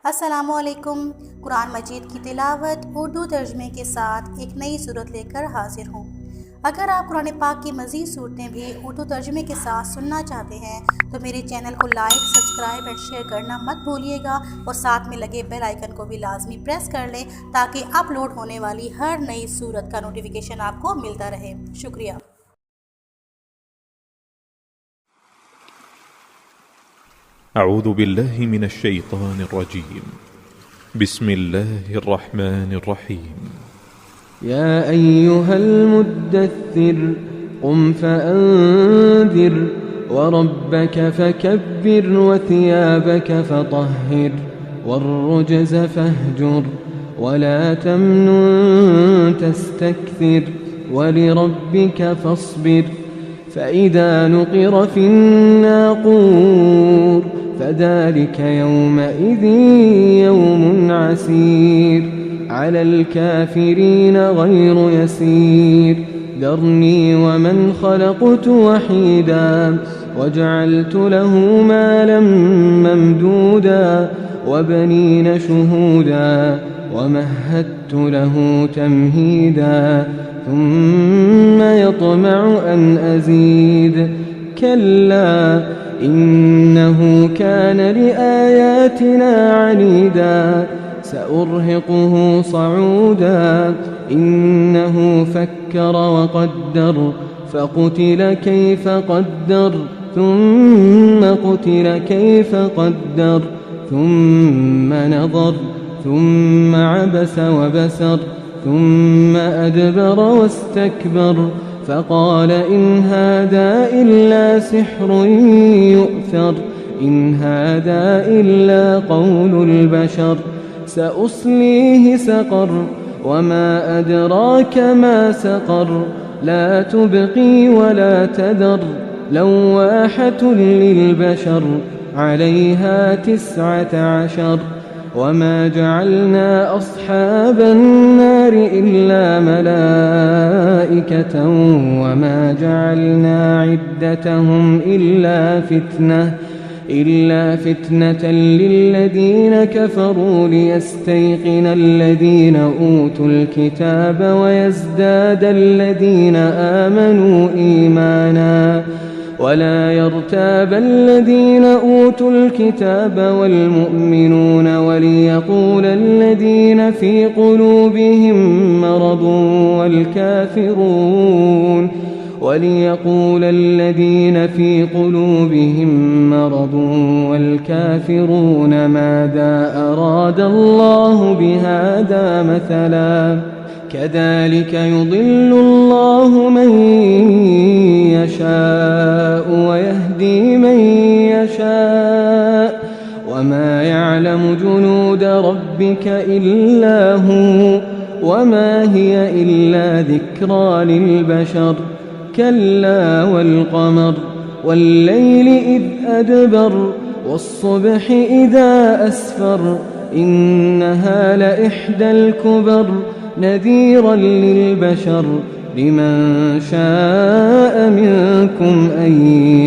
अस्सलामुअलैकुम। कुरान मजीद की तिलावत उर्दू तर्जमे के साथ एक नई सूरत लेकर हाजिर हूँ। अगर आप कुरान पाक की मज़ीद सूरतें भी उर्दू तर्जमे के साथ सुनना चाहते हैं तो मेरे चैनल को लाइक, सब्सक्राइब एंड शेयर करना मत भूलिएगा और साथ में लगे बेल आइकन को भी लाजमी प्रेस कर लें ताकि अपलोड होने वाली हर नई सूरत का नोटिफिकेशन आपको मिलता रहे। शुक्रिया। أعوذ بالله من الشيطان الرجيم. بسم الله الرحمن الرحيم. يا أيها المدثر قم فأنذر وربك فكبر وثيابك فطهر والرجز فاهجر ولا تمنن تستكثر ولربك فاصبر فإذا نقر في الناقور فذلك يومئذ يوم عسير على الكافرين غير يسير ذرني ومن خلقت وحيدا وجعلت له مالا ممدودا وبنين شهودا ومهدت له تمهيدا ثم يطمع أن أزيد كلا إنه كان لآياتنا عنيدا سأرهقه صعودا إنه فكر وقدر فقتل كيف قدر ثم قتل كيف قدر ثم نظر ثم عبس وبسر ثم أدبر واستكبر فقال إن هذا إلا سحر يؤثر إن هذا إلا قول البشر سأصليه سقر وما أدراك ما سقر لا تبقي ولا تذر لواحة للبشر عليها 19 وما جعلنا أصحاب النار إلا ملائكة وما جعلنا عدتهم إلا فتنة للذين كفروا ليستيقن الذين أوتوا الكتاب ويزداد الذين آمنوا إيمانا ولا يرتاب الذين أوتوا الكتاب والمؤمنون وليقول الذين في قلوبهم مرض والكافرون ماذا أراد الله بهذا مثلا كذلك يضل الله من يشاء ويهدي من يشاء وما يعلم جنود ربك إلا هو وما هي إلا ذكرى للبشر كلا والقمر والليل إذ أدبر والصبح إذا أسفر إنها لإحدى الكبر نذيرا للبشر لمن شاء منكم أن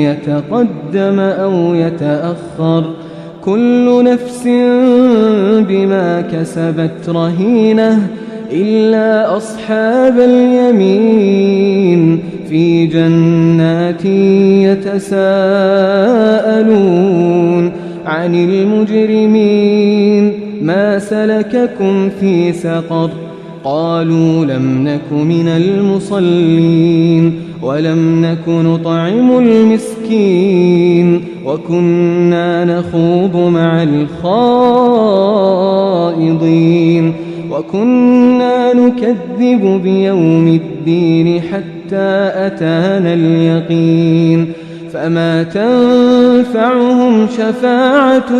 يتقدم أو يتأخر كل نفس بما كسبت رهينة إلا أصحاب اليمين في جنات يتساءلون عن المجرمين ما سلككم في سقر قالوا لم نك من المصلين ولم نك نطعم المسكين وكنا نخوض مع الخائضين وكنا نكذب بيوم الدين حتى أتانا اليقين فما تنفعهم شفاعة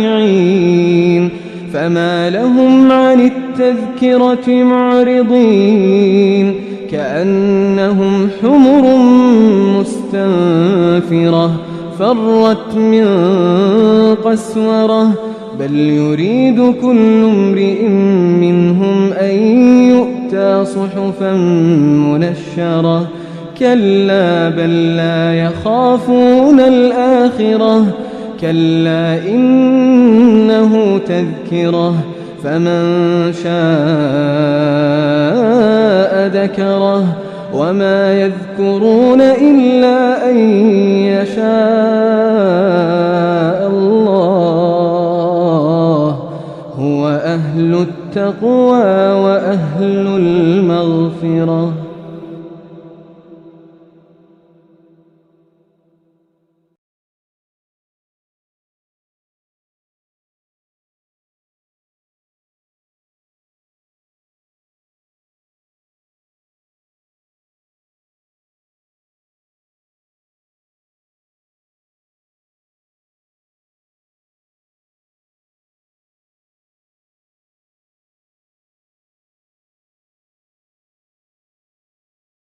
الشافعين فما لهم عن التذكرة معرضين كأنهم حمر مستنفرة فرت من قسورة بل يريد كل امرئ منهم أن يؤتى صحفا منشرة كلا بل لا يخافون الآخرة كلا إنه تذكرة فمن شاء ذكره وما يذكرون إلا أن يشاء الله هو أهل التقوى وأهل